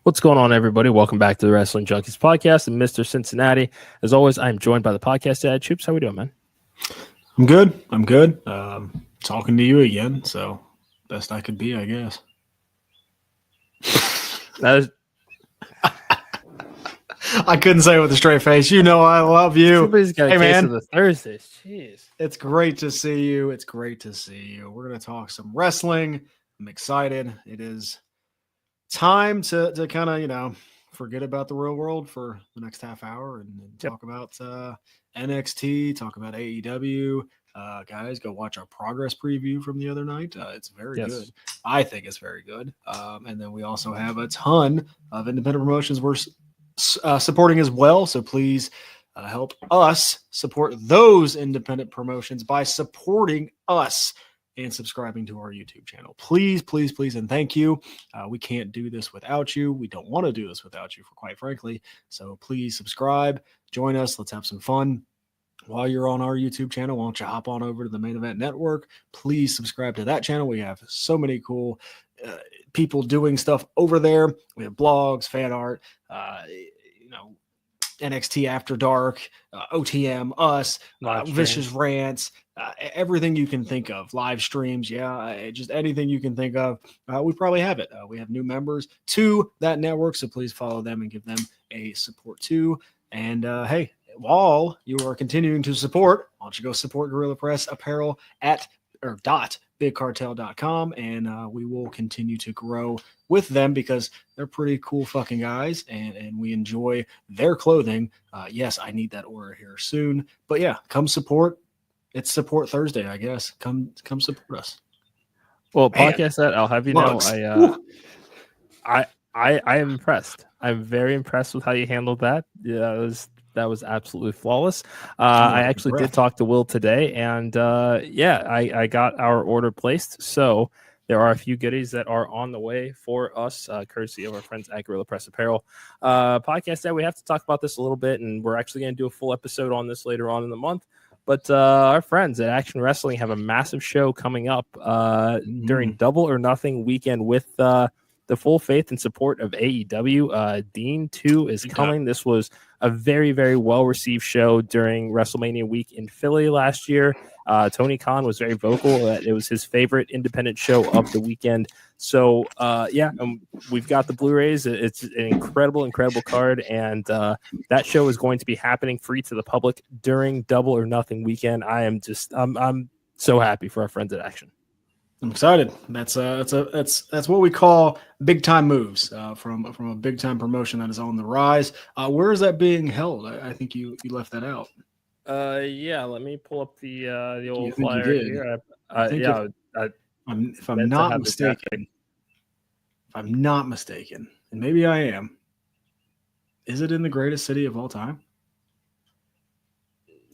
What's going on, everybody? Welcome back to the Wrestling Junkies podcast and Mr. Cincinnati. As always, I'm joined by the podcast dad, Choops. How we doing, man? I'm good. Talking to you again, so best I could be, I guess. I couldn't say it with a straight face. You know I love you. Somebody's got a case of the Thursdays. Jeez. It's great to see you. We're going to talk some wrestling. I'm excited. It is time to kind of, forget about the real world for the next half hour and talk about NXT, talk about AEW. Guys, go watch our progress preview from the other night. It's very good. I think it's very good. And then we also have a ton of independent promotions we're supporting as well. So please help us support those independent promotions by supporting us and subscribing to our YouTube channel. Please, please, please, and thank you. We can't do this without you. We don't want to do this without you, quite frankly. So please subscribe, join us. Let's have some fun. While you're on our YouTube channel, why don't you hop on over to the Main Event Network? Please subscribe to that channel. We have so many cool people doing stuff over there. We have blogs, fan art, NXT After Dark, OTM, us, Vicious Rants, everything you can think of, live streams, just anything you can think of. We probably have it. We have new members to that network, so please follow them and give them a support too. And hey, while you are continuing to support, why don't you go support Gorilla Press Apparel at .bigcartel.com, and we will continue to grow with them because they're pretty cool fucking guys, and we enjoy their clothing. Yes, I need that order here soon, but yeah, come support. It's Support Thursday, I guess. Come support us. Well, podcast that I'll have you know, I am impressed. I'm very impressed with how you handled that. Yeah, that was absolutely flawless. I actually did talk to Will today, and I got our order placed. So there are a few goodies that are on the way for us, courtesy of our friends at Gorilla Press Apparel. Podcast that we have to talk about this a little bit, and we're actually going to do a full episode on this later on in the month. But our friends at Action Wrestling have a massive show coming up during Double or Nothing weekend with the full faith and support of AEW. Dean 2 is coming. This was a very, very well-received show during WrestleMania week in Philly last year. Tony Khan was very vocal that it was his favorite independent show of the weekend. So, we've got the Blu-rays. It's an incredible, incredible card, and that show is going to be happening free to the public during Double or Nothing weekend. I'm so happy for our friends at Action. I'm excited. That's what we call big time moves from a big time promotion that is on the rise. Where is that being held? I think you left that out. Let me pull up the old flyer here. If I'm not mistaken, and maybe I am, is it in the greatest city of all time?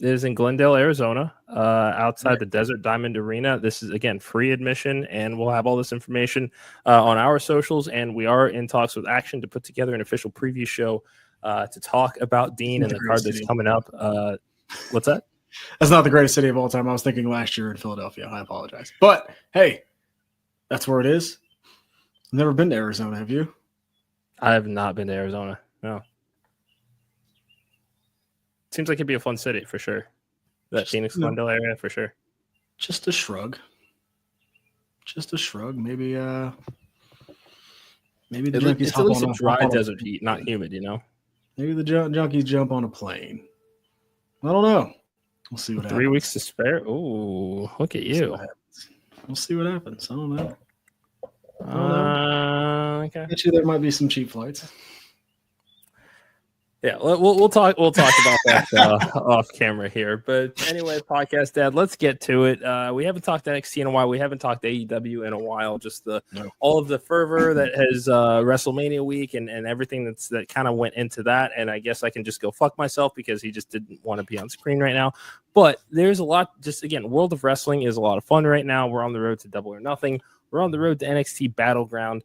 It is in Glendale, Arizona, outside the Desert Diamond Arena. This is, again, free admission, and we'll have all this information on our socials. And we are in talks with Action to put together an official preview show to talk about Dean and the card that's coming up. What's that? That's not the greatest city of all time. I was thinking last year in Philadelphia. I apologize. But, hey, that's where it is. I've never been to Arizona, have you? I have not been to Arizona, no. Seems like it'd be a fun city for sure. That Phoenix, Glendale area for sure. Just a shrug. Maybe the junkies it's at least a dry desert heat, not humid, Maybe the junkies jump on a plane. I don't know. We'll see what happens. 3 weeks to spare. Ooh, look at you. We'll see what happens. I don't know. Okay. I bet you there might be some cheap flights. Yeah, we'll talk about that off camera here. But anyway, podcast dad, let's get to it. We haven't talked NXT in a while. We haven't talked AEW in a while. Just all of the fervor that has WrestleMania week and everything that kind of went into that. And I guess I can just go fuck myself because he just didn't want to be on screen right now. But there's a lot. Just again, World of Wrestling is a lot of fun right now. We're on the road to Double or Nothing. We're on the road to NXT Battleground.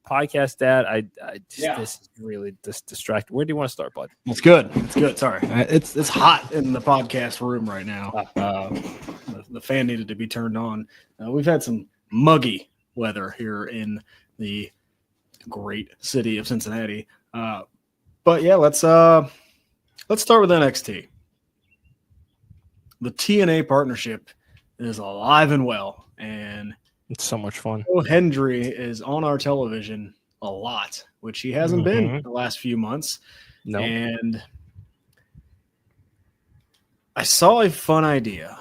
Podcast dad, this is really distracting. Where do you want to start, bud? It's good. Sorry, it's hot in the podcast room right now. The fan needed to be turned on. We've had some muggy weather here in the great city of Cincinnati. But yeah, let's start with NXT. The TNA partnership is alive and well, and it's so much fun. Joe Hendry is on our television a lot, which he hasn't been the last few months. No. And I saw a fun idea,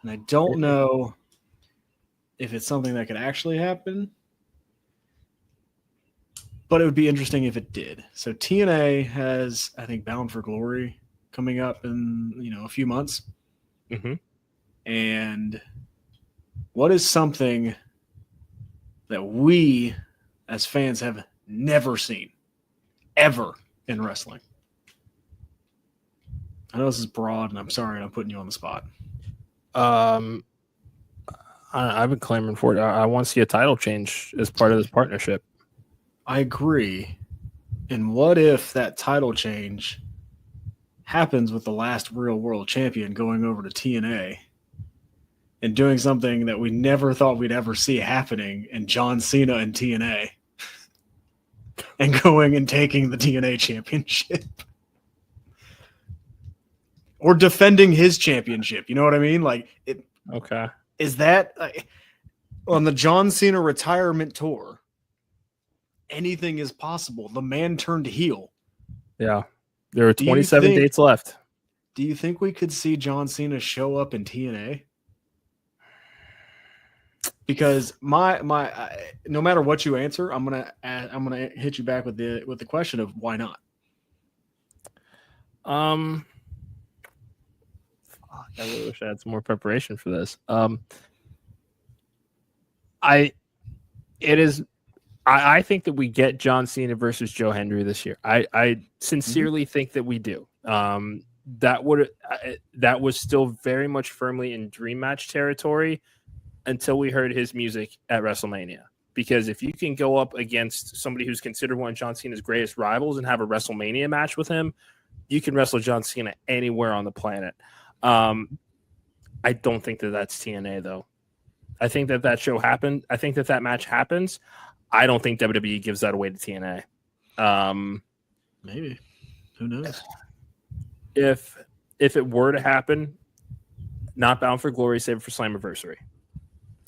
and I don't know if it's something that could actually happen, but it would be interesting if it did. So TNA has, I think, Bound for Glory coming up in a few months. Mm-hmm. And what is something that we as fans have never seen ever in wrestling? I know this is broad, and I'm sorry I'm putting you on the spot. I've been clamoring for it. I want to see a title change as part of this partnership. I agree. And what if that title change happens with the last real world champion going over to TNA and doing something that we never thought we'd ever see happening in John Cena and TNA and going and taking the TNA championship? Or defending his championship. You know what I mean? Okay. Is that on the John Cena retirement tour? Anything is possible. The man turned heel. Yeah. There are 27 dates left. Do you think we could see John Cena show up in TNA? Because my no matter what you answer, I'm gonna hit you back with the question of why not. I really wish I had some more preparation for this. I think that we get John Cena versus Joe Hendry this year. I sincerely think that we do. That was still very much firmly in dream match territory until we heard his music at WrestleMania. Because if you can go up against somebody who's considered one of John Cena's greatest rivals and have a WrestleMania match with him, you can wrestle John Cena anywhere on the planet. I don't think that that's TNA, though. I think that show happened. I think that match happens. I don't think WWE gives that away to TNA. Maybe. Who knows? If it were to happen, not Bound for Glory, save it for Slammiversary.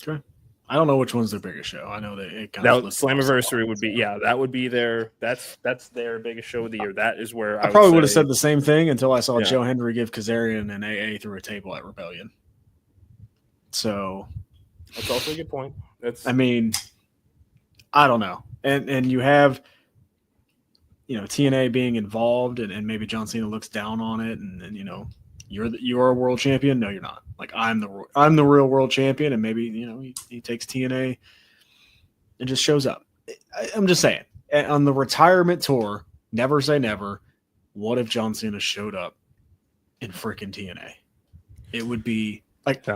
Okay. I don't know which one's their biggest show. I know that it kind of Slammiversary would be that would be that's their biggest show of the year. That is where I probably would have said the same thing until I saw Joe Hendry give Kazarian and AA through a table at Rebellion. So that's also a good point. I mean, I don't know. And you have TNA being involved and maybe John Cena looks down on it and you're a world champion. No, you're not. Like I'm the real world champion, and maybe he takes TNA and just shows up. I'm just saying, on the retirement tour, never say never. What if John Cena showed up in freaking TNA? It would be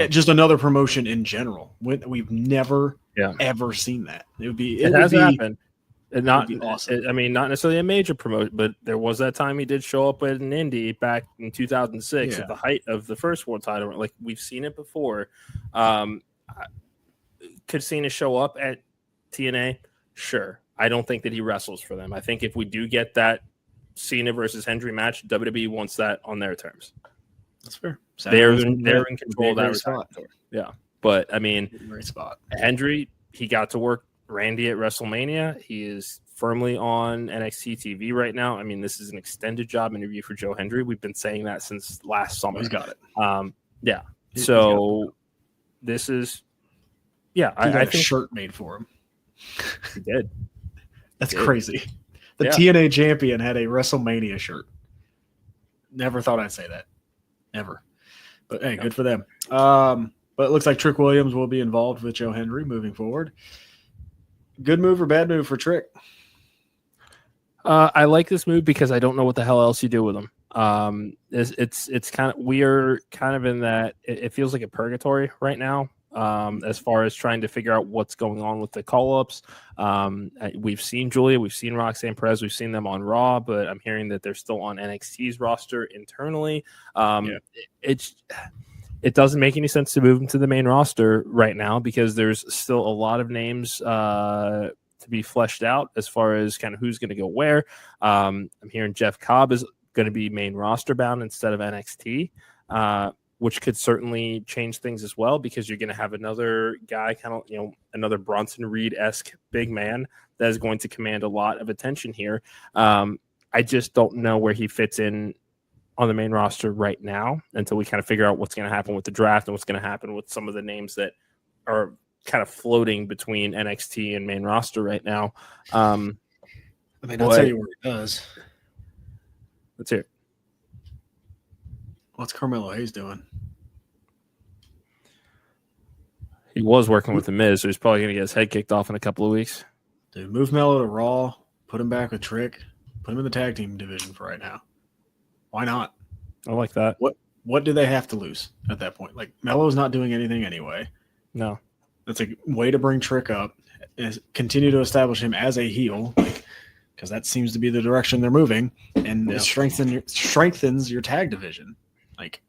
just another promotion in general. We've never ever seen that. It hasn't happened. Not awesome. Not necessarily a major promotion, but there was that time he did show up at an indie back in 2006 at the height of the first world title. Like we've seen it before. Could Cena show up at TNA? Sure. I don't think that he wrestles for them. I think if we do get that Cena versus Hendry match, WWE wants that on their terms. That's fair. They're in control of that spot. Yeah, but great spot. Hendry, he got to work Randy at WrestleMania. He is firmly on NXT TV right now. This is an extended job interview for Joe Hendry. We've been saying that since last summer. He's got it. Yeah. So this is, I think a shirt made for him. He did. That's crazy. The TNA champion had a WrestleMania shirt. Never thought I'd say that. Never. But hey, good for them. But it looks like Trick Williams will be involved with Joe Hendry moving forward. Good move or bad move for Trick? I like this move because I don't know what the hell else you do with him. It's kind of, we are kind of in that, it feels like a purgatory right now. As far as trying to figure out what's going on with the call-ups. We've seen Julia, we've seen Roxanne Perez, we've seen them on Raw, but I'm hearing that they're still on NXT's roster internally. It doesn't make any sense to move them to the main roster right now because there's still a lot of names to be fleshed out as far as kind of who's going to go where. I'm hearing Jeff Cobb is going to be main roster bound instead of NXT, which could certainly change things as well, because you're going to have another guy, kind of, another Bronson Reed-esque big man that is going to command a lot of attention here. I just don't know where he fits in on the main roster right now until we kind of figure out what's going to happen with the draft and what's going to happen with some of the names that are kind of floating between NXT and main roster right now. I'll tell you where it does. Let's hear it. What's Carmelo Hayes doing? He was working with The Miz, so he's probably going to get his head kicked off in a couple of weeks. Dude, move Melo to Raw, put him back with Trick, put him in the tag team division for right now. Why not? I like that. What do they have to lose at that point? Like, Melo's not doing anything anyway. No. That's a way to bring Trick up, is continue to establish him as a heel, because that seems to be the direction they're moving, and it strengthens your tag division. Like,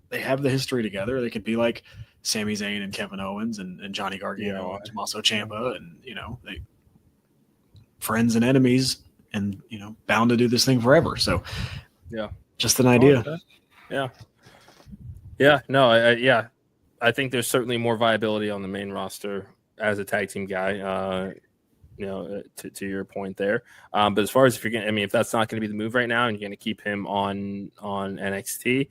they have the history together. They could be like Sami Zayn and Kevin Owens and Johnny Gargano and Tommaso Ciampa, and they friends and enemies, and bound to do this thing forever. So just an idea. I think there's certainly more viability on the main roster as a tag team guy, to your point there. But as far as if that's not going to be the move right now and you're going to keep him on NXT,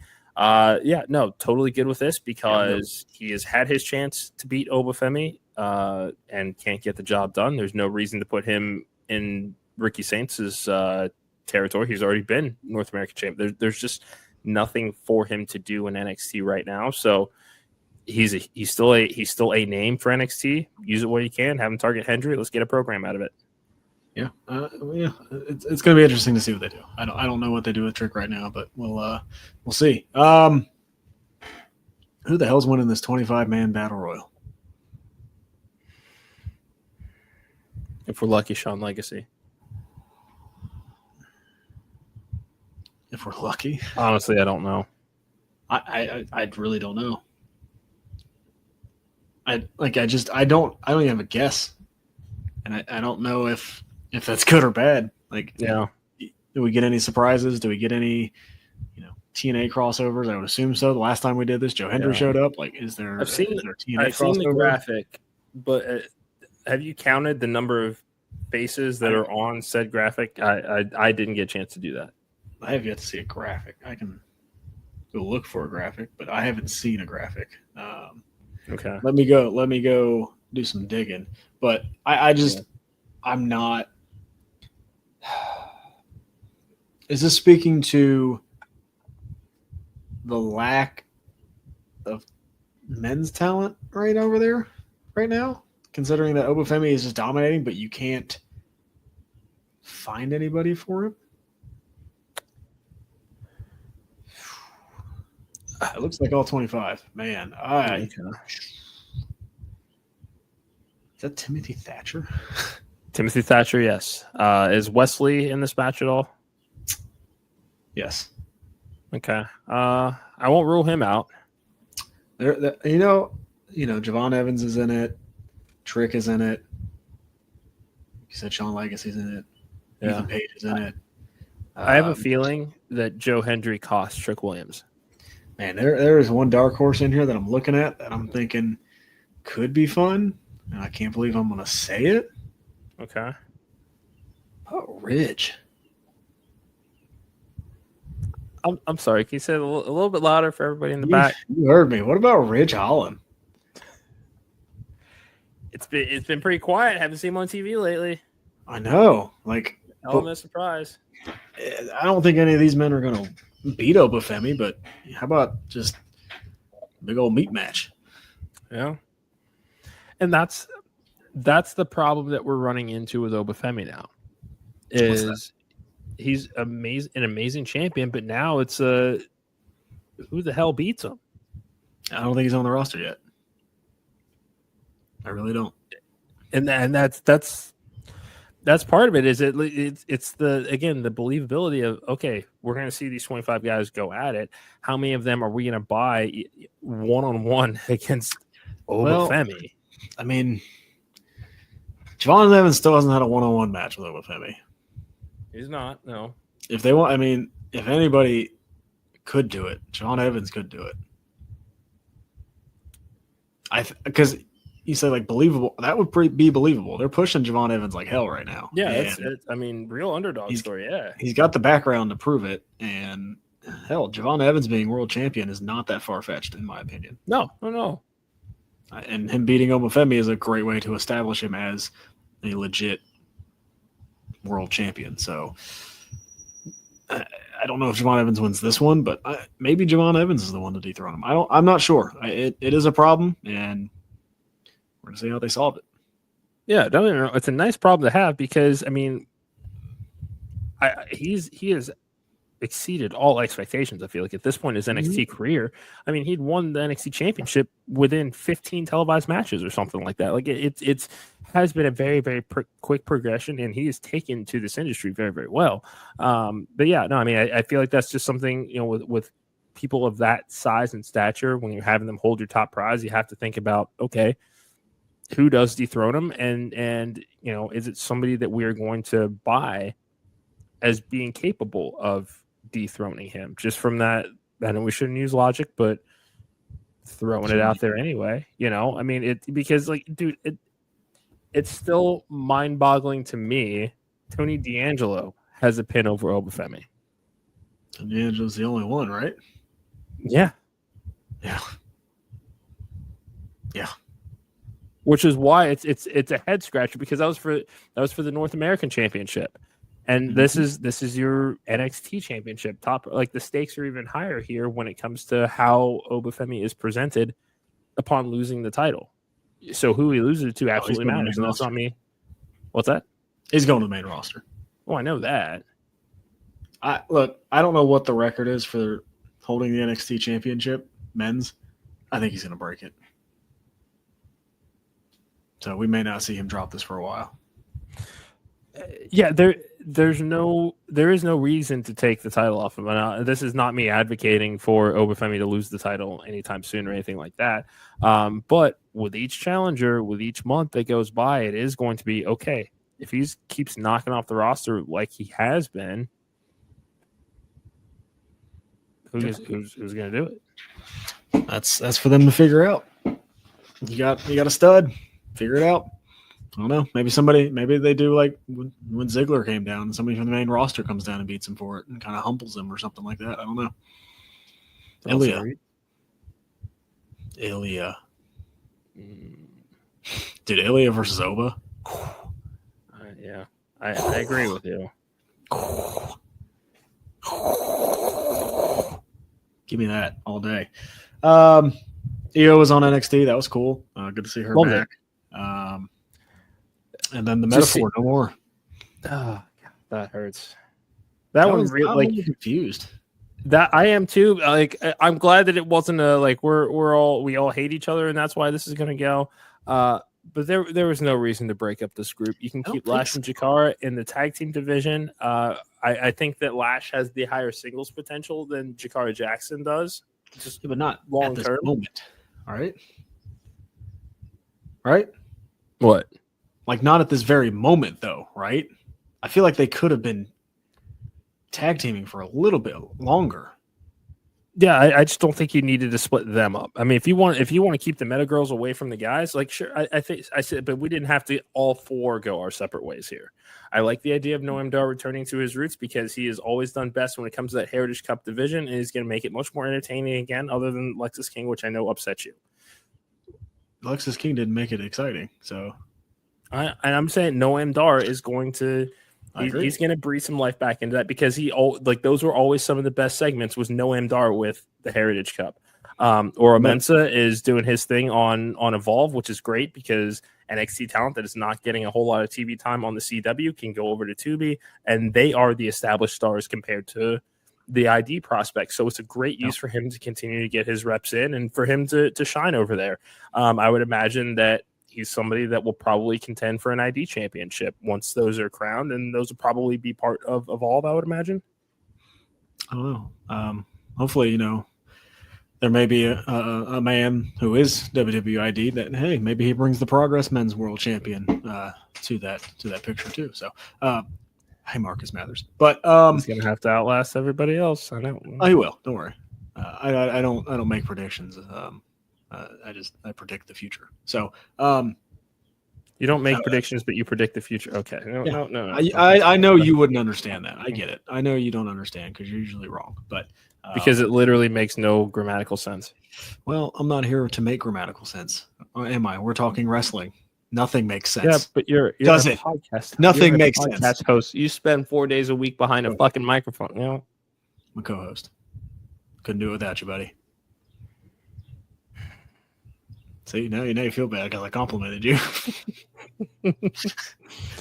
totally good with this, because he has had his chance to beat Obafemi and can't get the job done. There's no reason to put him in Ricky Saints' territory. He's already been North American champ. There's just nothing for him to do in NXT right now. So he's still a name for NXT. Use it where you can. Have him target Hendry. Let's get a program out of it. It's going to be interesting to see what they do. I don't know what they do with Trick right now, but we'll see. Who the hell's winning this 25-man battle royal? If we're lucky, Sean Legacy. If we're lucky, honestly, I don't know. I really don't know. I don't even have a guess, and I don't know if that's good or bad. Do we get any surprises? Do we get any TNA crossovers? I would assume so. The last time we did this, Joe Hendry showed up. Is there TNA I've seen the graphic, but have you counted the number of faces that are on said graphic? I didn't get a chance to do that. I have yet to see a graphic. I can go look for a graphic, but I haven't seen a graphic. Okay. Let me go do some digging. But I'm not. Is this speaking to the lack of men's talent right over there right now? Considering that Obafemi is just dominating, but you can't find anybody for him? It looks like all 25. Man, is that Timothy Thatcher? Timothy Thatcher, yes. Is Wesley in this match at all? Yes. Okay. I won't rule him out. Javon Evans is in it. Trick is in it. You said Sean Legacy's in it. Ethan Page is in it. I have a feeling that Joe Hendry cost Trick Williams. Man, there is one dark horse in here that I'm looking at that I'm thinking could be fun, and I can't believe I'm going to say it. Okay. Oh, Ridge. I'm sorry. Can you say it a little bit louder for everybody in the back? You heard me. What about Ridge Holland? It's been pretty quiet. Haven't seen him on TV lately. I know. Element of surprise. I don't think any of these men are going to beat Obafemi, but how about just a big old meat match? Yeah. And that's the problem that we're running into with Obafemi now. Is he's an amazing champion, but now it's who the hell beats him? I don't think he's on the roster yet. I really don't. And that's part of it. It's the believability of, okay, we're going to see these 25 guys go at it. How many of them are we going to buy one-on-one against Obafemi? I mean, Javon Evans still hasn't had a one-on-one match with Obafemi. He's not. No. If they want, I mean, if anybody could do it, Javon Evans could do it. Because you say like believable, that would be believable. They're pushing Javon Evans like hell right now. Yeah, it's I mean, real underdog story. Yeah, he's got the background to prove it, and hell, Javon Evans being world champion is not that far fetched, in my opinion. No. And him beating Obafemi is a great way to establish him as a legit world champion. So I don't know if Javon Evans wins this one, but maybe Javon Evans is the one to dethrone him. I'm not sure. It is a problem, and we're gonna see how they solve it. Yeah, no. It's a nice problem to have because I mean, he has exceeded all expectations. I feel like at this point in his NXT career, I mean, he'd won the NXT championship within 15 televised matches or something like that. Like it's has been a very, very quick progression, and he is taken to this industry very, very well. But yeah, no, I mean, I feel like that's just something, you know, with people of that size and stature, when you're having them hold your top prize, you have to think about, okay, who does dethrone him, and you know, is it somebody that we are going to buy as being capable of dethroning him? Just from that, I know we shouldn't use logic, but throwing it out there anyway, you know, I mean, because like, dude, it's still mind-boggling to me. Tony D'Angelo has a pin over Obafemi. D'Angelo's the only one, right? Yeah. Which is why it's a head scratcher, because that was for the North American Championship. And this is your NXT Championship. Top, like, the stakes are even higher here when it comes to how Obafemi is presented upon losing the title. So who he loses it to absolutely matters, and that's not me. What's that? He's going to the main roster. Oh, I know that. I don't know what the record is for holding the NXT Championship, men's. I think he's going to break it. So we may not see him drop this for a while. Yeah, there is no reason to take the title off of him. This is not me advocating for Obafemi to lose the title anytime soon or anything like that. But with each challenger, with each month that goes by, it is going to be okay. If he keeps knocking off the roster like he has been, who's going to do it? That's for them to figure out. You got a stud. Figure it out. I don't know. Maybe they do like when Ziggler came down and somebody from the main roster comes down and beats him for it and kind of humbles him or something like that. I don't know. Ilya. Dude, Ilya versus Oba. Yeah, I agree with you. Give me that all day. Io was on NXT. That was cool. Good to see her back. And then the metaphor, no more. Oh, that hurts. That one really, like, confused. That I am too. Like, I'm glad that it wasn't a like we all hate each other and that's why this is gonna go. But there was no reason to break up this group. You can keep Lash and Jakara in the tag team division. I think that Lash has the higher singles potential than Jakara Jackson does. Just but not long at this term moment. All right. Right? What? Like, not at this very moment, though, right? I feel like they could have been tag teaming for a little bit longer. Yeah, I just don't think you needed to split them up. I mean, if you want to keep the meta girls away from the guys, like, sure, I think I said, but we didn't have to all four go our separate ways here. I like the idea of Noam Dar returning to his roots because he has always done best when it comes to that Heritage Cup division, and he's going to make it much more entertaining again, other than Lexus King, which I know upsets you. Lexus King didn't make it exciting, so. I'm saying Noam Dar is going to he's going to breathe some life back into that because those were always some of the best segments was Noam Dar with the Heritage Cup. Or Mensa is doing his thing on Evolve, which is great because NXT talent that is not getting a whole lot of TV time on the CW can go over to Tubi, and they are the established stars compared to the ID prospects. So it's a great use for him to continue to get his reps in and for him to shine over there. I would imagine that he's somebody that will probably contend for an ID championship once those are crowned, and those will probably be part of Evolve, I would imagine. I don't know. Hopefully, there may be a man who is WWID that, hey, maybe he brings the Progress Men's World Champion to that picture too. So, hey, Marcus Mathers, but he's gonna have to outlast everybody else. I know. Oh, he will. Don't worry. I don't make predictions. I predict the future. So, you don't make predictions, but you predict the future. Okay. No. I know you wouldn't understand that. I get it. I know you don't understand because you're usually wrong, but because it literally makes no grammatical sense. Well, I'm not here to make grammatical sense. Or am I? We're talking wrestling. Nothing makes sense. Yeah, but you're does a it? Podcast. Nothing makes podcast sense. Host. You spend 4 days a week behind a fucking microphone. You know, I'm a co-host. Couldn't do it without you, buddy. See, now you feel bad because I complimented you.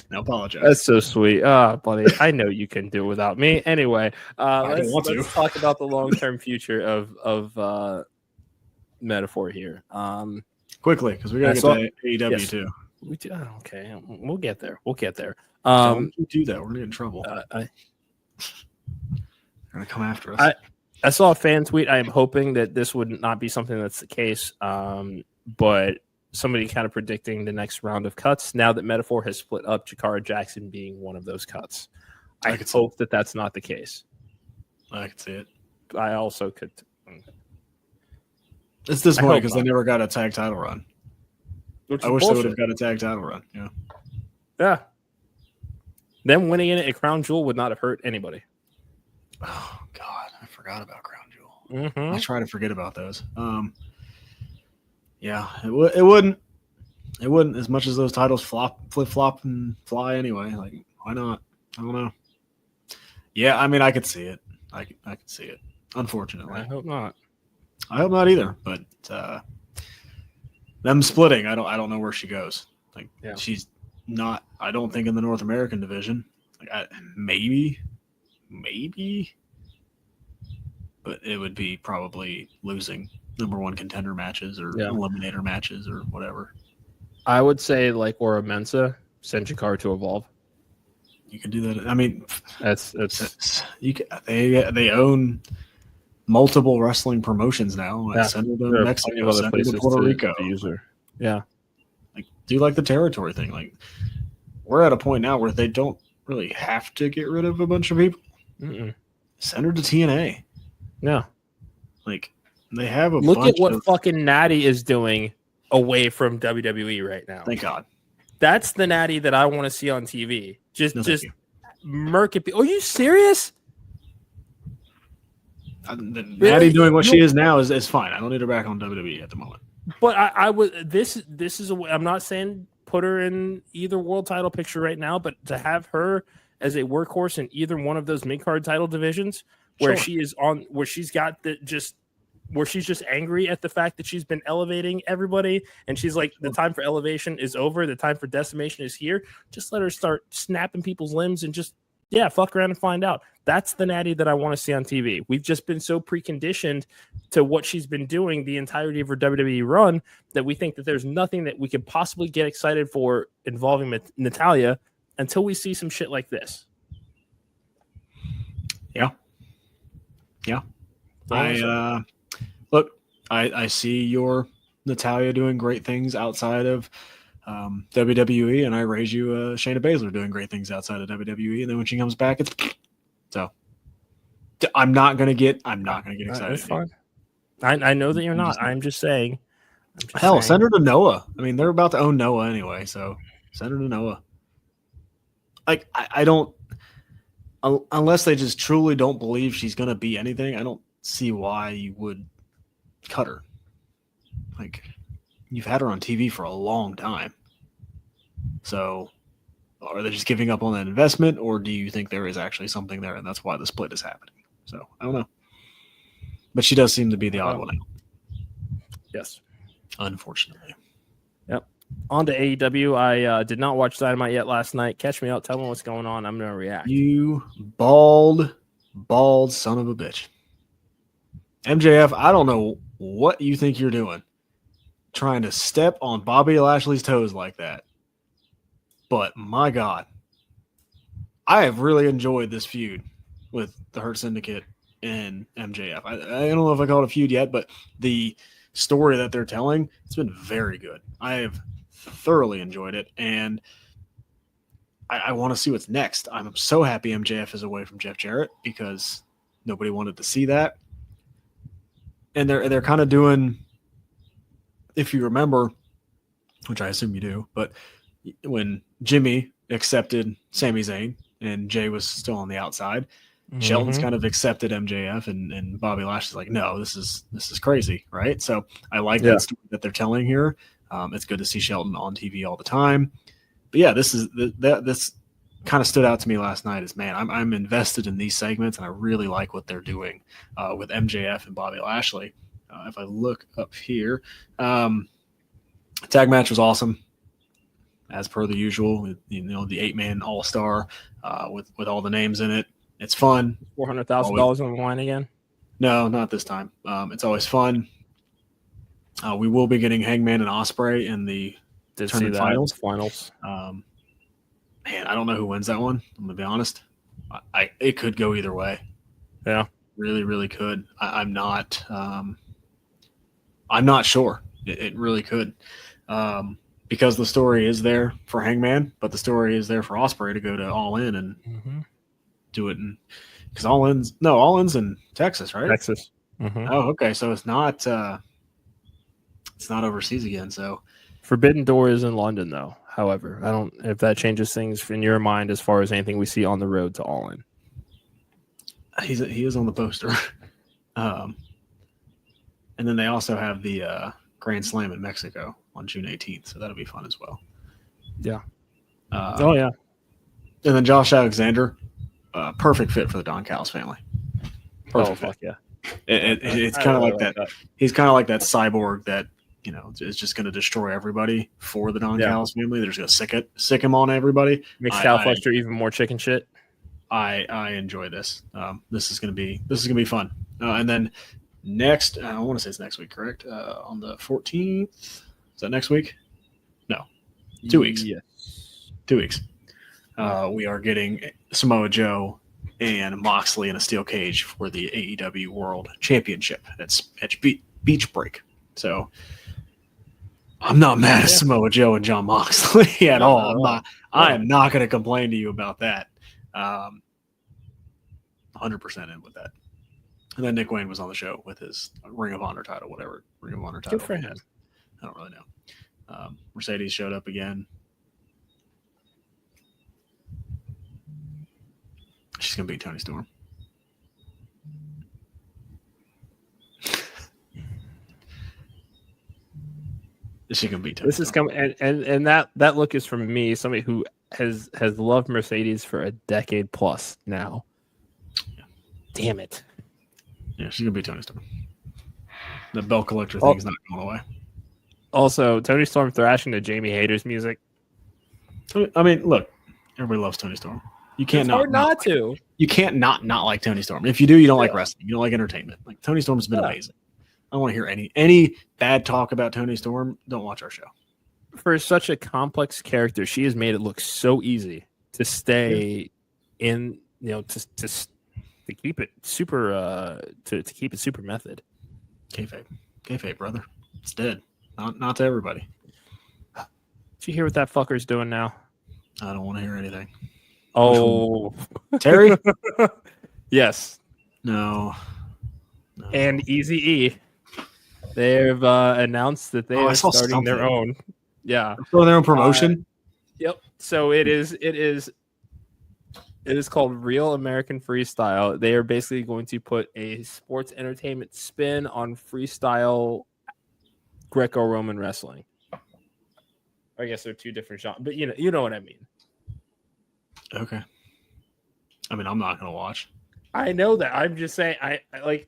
Now apologize. That's so sweet. Buddy, I know you can do it without me. Anyway, let's talk about the long-term future of Metaphor here. Quickly, because we got to get to AEW too. We do. Okay, we'll get there. Don't you do that. We're going to get in trouble. They're going to come after us. I saw a fan tweet. I am hoping that this would not be something that's the case, but somebody kind of predicting the next round of cuts now that Metaphor has split up, Jakara Jackson being one of those cuts. I hope that that's not the case. I could see it. I also could. It's disappointing because they never got a tag title run. I wish they would have got a tag title run. Yeah. Yeah. Them winning it at Crown Jewel would not have hurt anybody. Oh, God. I forgot about Crown Jewel. Mm-hmm. I try to forget about those. Yeah, it wouldn't. It wouldn't, as much as those titles flip-flop, and fly anyway. Like, why not? I don't know. Yeah, I mean, I could see it. I could see it. Unfortunately. I hope not. I hope not either. But them splitting, I don't know where she goes. Like, she's not, I don't think, in the North American division. Like, maybe. But it would be probably losing number one contender matches or eliminator matches or whatever. I would say, or Mensa, send Jakar to Evolve. You can do that. I mean, that's you can, they own multiple wrestling promotions now. Send them to Mexico, send them to Puerto Rico. Yeah, do the territory thing. Like, we're at a point now where they don't really have to get rid of a bunch of people. Mm-mm. Send her to TNA. Yeah, they have a look at what fucking Natty is doing away from WWE right now. Thank God. That's the Natty that I want to see on TV. Just murk it. Are you serious? Natty doing what she is now is fine. I don't need her back on WWE at the moment. But I would. This is. I'm not saying put her in either world title picture right now, but to have her as a workhorse in either one of those mid card title divisions, where she is on, where she's got where she's just angry at the fact that she's been elevating everybody, and she's like, the time for elevation is over, the time for decimation is here. Just let her start snapping people's limbs and just fuck around and find out. That's the Natty that I want to see on TV. We've just been so preconditioned to what she's been doing the entirety of her WWE run that we think that there's nothing that we could possibly get excited for involving Natalya until we see some shit like this. Yeah. I see your Natalya doing great things outside of WWE, and I raise you Shayna Baszler doing great things outside of WWE, and then when she comes back, it's so. I'm not gonna get excited. That's fine. I know that you're not. I'm just saying. Send her to Noah. I mean, they're about to own Noah anyway, so send her to Noah. Like, I don't, unless they just truly don't believe she's gonna be anything. I don't see why you would cut her. Like, you've had her on TV for a long time. So, are they just giving up on that investment, or do you think there is actually something there, and that's why the split is happening? So, I don't know. But she does seem to be the odd one out. Yes. Unfortunately. Yep. On to AEW. I did not watch Dynamite yet last night. Catch me up. Tell me what's going on. I'm going to react. You bald son of a bitch. MJF, I don't know what you think you're doing, trying to step on Bobby Lashley's toes like that. But my God, I have really enjoyed this feud with the Hurt Syndicate and MJF. I don't know if I call it a feud yet, but the story that they're telling, it's been very good. I have thoroughly enjoyed it, and I want to see what's next. I'm so happy MJF is away from Jeff Jarrett because nobody wanted to see that. And they're kind of doing, if you remember, which I assume you do, but when Jimmy accepted Sami Zayn and Jay was still on the outside, Shelton's kind of accepted MJF, and Bobby Lashley's like, no, this is crazy, right? So I like that story that they're telling here. It's good to see Shelton on TV all the time. But yeah, this kind of stood out to me last night. Is man, I'm invested in these segments, and I really like what they're doing with MJF and Bobby Lashley. If I look up here, tag match was awesome, as per the usual. You know, the 8-man all-star with all the names in it. It's fun. $400,000 on the line again? No, not this time. It's always fun. We will be getting Hangman and Ospreay in the tournament finals. Man, I don't know who wins that one. I'm gonna be honest. It could go either way. Yeah, really, really could. I'm not. I'm not sure. It really could, because the story is there for Hangman, but the story is there for Ospreay to go to All In and do it. Because All In's in Texas, right? Texas. Oh, okay. So it's not overseas again. So Forbidden Door is in London, though. However, I don't if that changes things in your mind as far as anything we see on the road to All In. He is on the poster. And then they also have the Grand Slam in Mexico on June 18th, so that'll be fun as well. Yeah. Oh yeah. And then Josh Alexander, perfect fit for the Don Callis family. Perfect fuck yeah. It's kind of like that. He's kind of like that cyborg that, you know, is just going to destroy everybody for the Don Callis family. They're just going to sick him on everybody. Makes Cal Fletcher even more chicken shit. I enjoy this. This is going to be fun. And then next, I want to say it's next week, correct? On the 14th. Is that next week? No, 2 weeks. Yes. 2 weeks. We are getting Samoa Joe and Moxley in a steel cage for the AEW World Championship. That's at Beach Break. So I'm not mad at Samoa Joe and John Moxley at all. I am not going to complain to you about that. 100% in with that. And then Nick Wayne was on the show with his Ring of Honor title, whatever Ring of Honor title. Good for him. I don't really know. Mercedes showed up again. She's going to beat Toni Storm. She can beat Toni This is coming, and that look is from me, somebody who has loved Mercedes for a decade plus now. Yeah. Damn it. Yeah, she's going to beat Toni Storm. The belt collector thing is not going away. Also, Toni Storm thrashing to Jamie Hayter's music. I mean, look, everybody loves Toni Storm. You can't not to. You can't not like Toni Storm. If you do, you don't like wrestling. You don't like entertainment. Like Toni Storm's been amazing. I don't want to hear any bad talk about Toni Storm. Don't watch our show. For such a complex character, she has made it look so easy to stay in. You know, to keep it super. To keep it super method. Kayfabe, brother. It's dead. Not to everybody. Did you hear what that fucker's doing now? I don't want to hear anything. Oh, Terry? Yes. No. And Eazy-E. They've announced that they are starting their own. Yeah. So their own promotion? Yep. So it is called Real American Freestyle. They are basically going to put a sports entertainment spin on freestyle Greco-Roman wrestling. I guess they're two different genres, but you know what I mean. Okay. I mean, I'm not going to watch. I know that. I'm just saying. I like.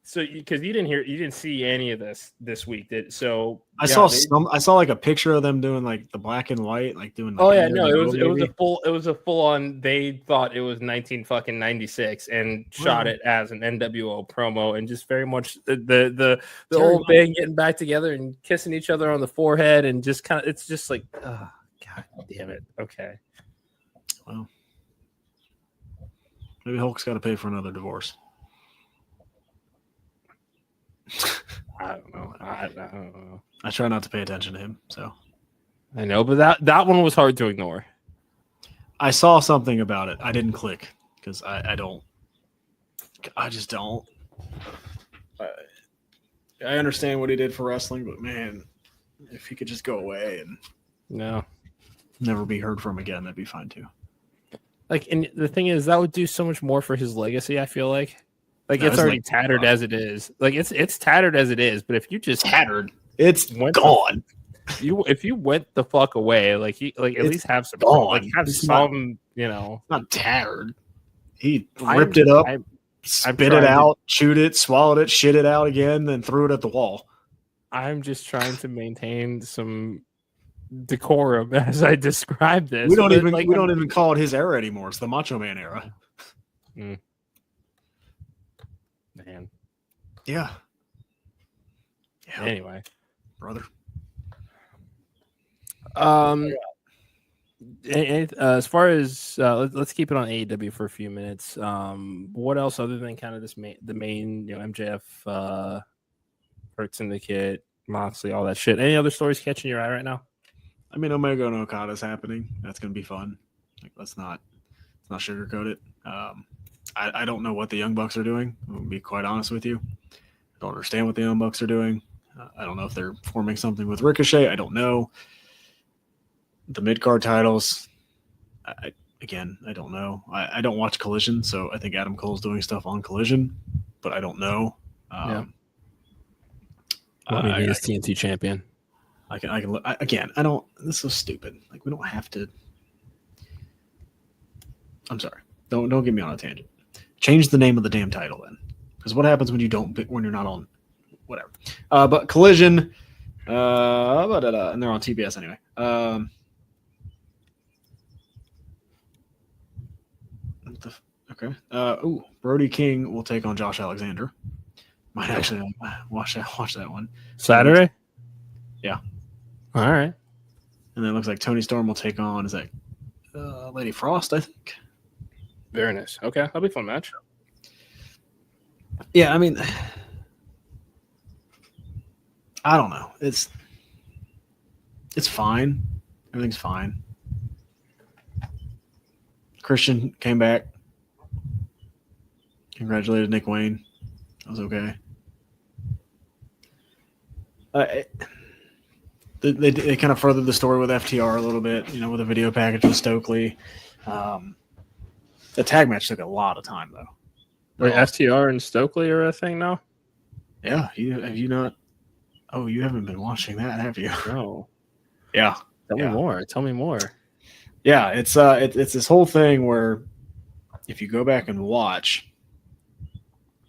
So because you didn't see any of this week. I saw like a picture of them doing like the black and white, like doing. Like, it was a full on. They thought it was 1996 and shot it as an NWO promo, and just very much the old band getting back together and kissing each other on the forehead, and just kind of it's just like, oh, God damn it. Okay. Well, maybe Hulk's got to pay for another divorce. I don't know. I try not to pay attention to him, so I know, but that one was hard to ignore. I saw something about it. I didn't click because I just don't. I understand what he did for wrestling, but man, if he could just go away and never be heard from again, that'd be fine too. Like, and the thing is, that would do so much more for his legacy. I feel like it's already tattered as it is. Like it's tattered as it is. But if you just it's gone. If you went the fuck away, at least have some, some, not tattered. He ripped it up, spit it out, chewed it, swallowed it, shit it out again, then threw it at the wall. I'm just trying to maintain some decorum as I describe this. We don't even call it his era anymore. It's the Macho Man era. Man. Yeah. Anyway, brother. As far as let's keep it on AEW for a few minutes. What else other than kind of the main MJF, Hurt Syndicate, Moxley, all that shit? Any other stories catching your eye right now? I mean, Omega and Okada's happening. That's gonna be fun. Like, let's not sugarcoat it. I don't know what the Young Bucks are doing. I'll be quite honest with you. I don't understand what the Young Bucks are doing. I don't know if they're forming something with Ricochet. I don't know. The mid-card titles, I don't know. I don't watch Collision, so I think Adam Cole's doing stuff on Collision, but I don't know. He is TNT champion. I can look again. I don't. This is so stupid. Like, we don't have to. I'm sorry. Don't get me on a tangent. Change the name of the damn title then, because what happens when you're not on, whatever. But Collision, and they're on TBS anyway. Okay. Brody King will take on Josh Alexander. Might actually watch that one. Saturday? Yeah. All right. And then it looks like Tony Storm will take on, is that Lady Frost, I think? Very nice. Okay. That'll be a fun match. Yeah, I mean, I don't know. It's fine. Everything's fine. Christian came back. Congratulated Nick Wayne. That was okay. They kind of furthered the story with FTR a little bit, with a video package with Stokely. The tag match took a lot of time, though. Wait, FTR and Stokely are a thing now? Yeah. Have you not? Oh, you haven't been watching that, have you? No. Yeah. Tell me more. Yeah, it's this whole thing where if you go back and watch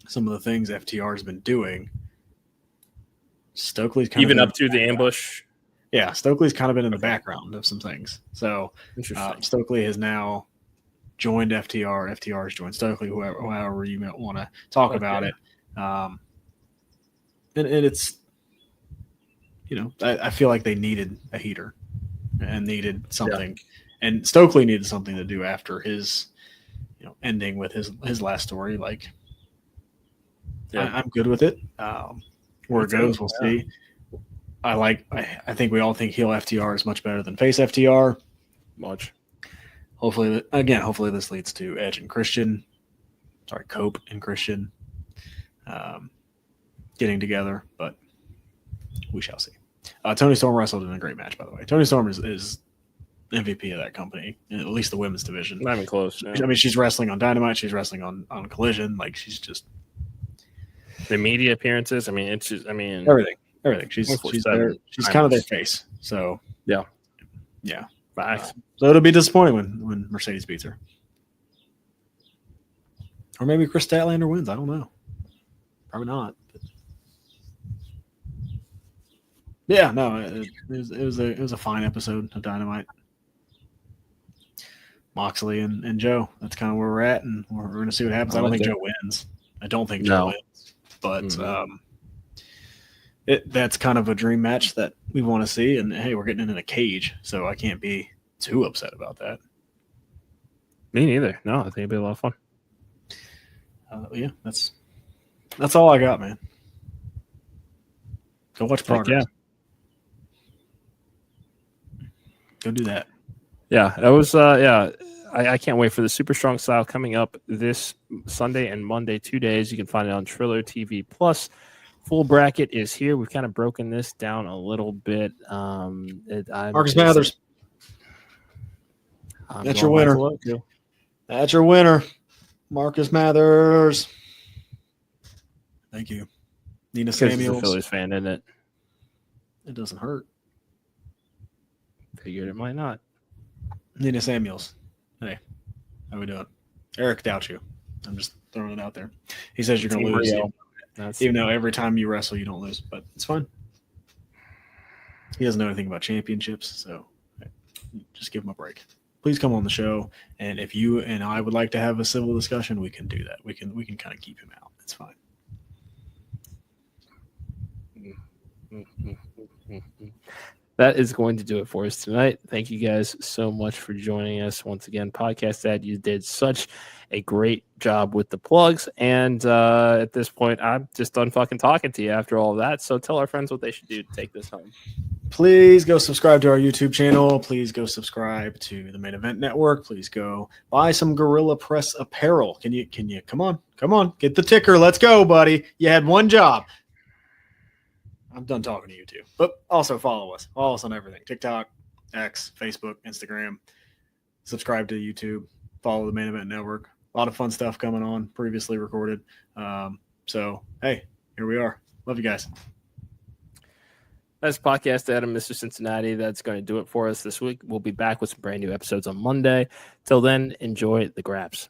some of the things FTR has been doing, Stokely's kind even of up to the ambush. Yeah, Stokely's kind of been in the background of some things. So Stokely has now joined FTR. FTR has joined Stokely, however you might want to talk about it. And it's, I feel like they needed a heater and needed something. Yeah. And Stokely needed something to do after his, ending with his last story. Like, I'm good with it. Where it goes, we'll see. I think we all think heel FTR is much better than face FTR. Much. Hopefully this leads to Edge and Christian. Sorry, Cope and Christian getting together, but we shall see. Tony Storm wrestled in a great match, by the way. Tony Storm is MVP of that company, at least the women's division. Not even close. No. I mean, she's wrestling on Dynamite. She's wrestling on Collision. Like, she's just the media appearances. I mean, it's just. I mean, everything. She's there. She's kind of their face. So yeah. So it'll be disappointing when Mercedes beats her, or maybe Chris Statlander wins. I don't know. Probably not. But yeah, no, it was a fine episode of Dynamite. Moxley and Joe. That's kind of where we're at, and we're going to see what happens. I don't think Joe wins. I don't think Joe wins, but that's kind of a dream match that we want to see. And hey, we're getting in a cage, so I can't be too upset about that. Me neither. No, I think it'd be a lot of fun. Yeah, that's all I got, man. Go watch Progress. Yeah. Go do that. Yeah, that was I can't wait for the Super Strong Style coming up this Sunday and Monday, 2 days. You can find it on Triller TV Plus. Full bracket is here. We've kind of broken this down a little bit. Marcus Mathers. That's your winner. That's your winner. Marcus Mathers. Thank you. Nina Samuels. He's a Phillies fan, isn't it? It doesn't hurt. Figured it might not. Nina Samuels. Hey, how we doing? Eric doubts you. I'm just throwing it out there. He says you're going to lose. Even though every time you wrestle, you don't lose. But it's fine. He doesn't know anything about championships, so just give him a break. Please come on the show. And if you and I would like to have a civil discussion, we can do that. We can kind of keep him out. It's fine. That is going to do it for us tonight. Thank you guys so much for joining us once again. Podcast Dad, you did such a great job with the plugs. And at this point, I'm just done fucking talking to you after all of that. So tell our friends what they should do to take this home. Please go subscribe to our YouTube channel. Please go subscribe to the Main Event Network. Please go buy some Gorilla Press apparel. Can you come on, get the ticker. Let's go, buddy. You had one job. I'm done talking to you two. But also follow us. Follow us on everything. TikTok, X, Facebook, Instagram. Subscribe to YouTube. Follow the Main Event Network. A lot of fun stuff coming on, previously recorded. So, hey, here we are. Love you guys. That's Podcast Adam, Mr. Cincinnati. That's going to do it for us this week. We'll be back with some brand new episodes on Monday. Till then, enjoy the grabs.